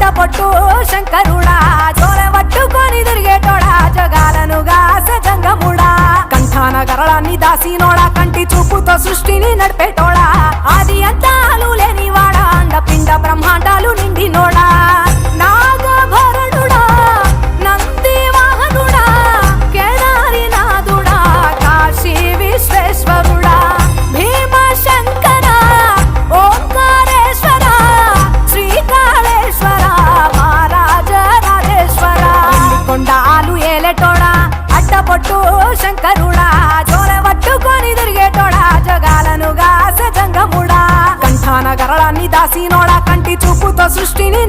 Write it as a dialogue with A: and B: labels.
A: అడ్డపొట్టు శంకరుడా జోలె పట్టుకొని తిరిగేటోడా జగాలను గాసె జంగముడా కంఠాన గరళాన్ని దాసినోడా కంటి చూపుతో సృష్టిని నడిపేటోడా ఆది అంతాలు లేనివాడా అండపిండ బ్రహ్మాండాలు నిండినోడా నాగభరణుడా నంది వాహనుడా కేదారినాథుడా కాశీ విశ్వేశ్వరుడా భీమశంకర ఓంకారేశ్వర శ్రీకాళేశ్వర మహారాజ రాజేశ్వర కొండాలు ఏలేటోడా అడ్డపొట్టు శంకరుడా జోలె పట్టుకొని తిరిగేటోడా జగాలను గాసె జంగముడా కంఠాన గరళాన్ని దాసినోడా కంటి చూపుతో సృష్టిని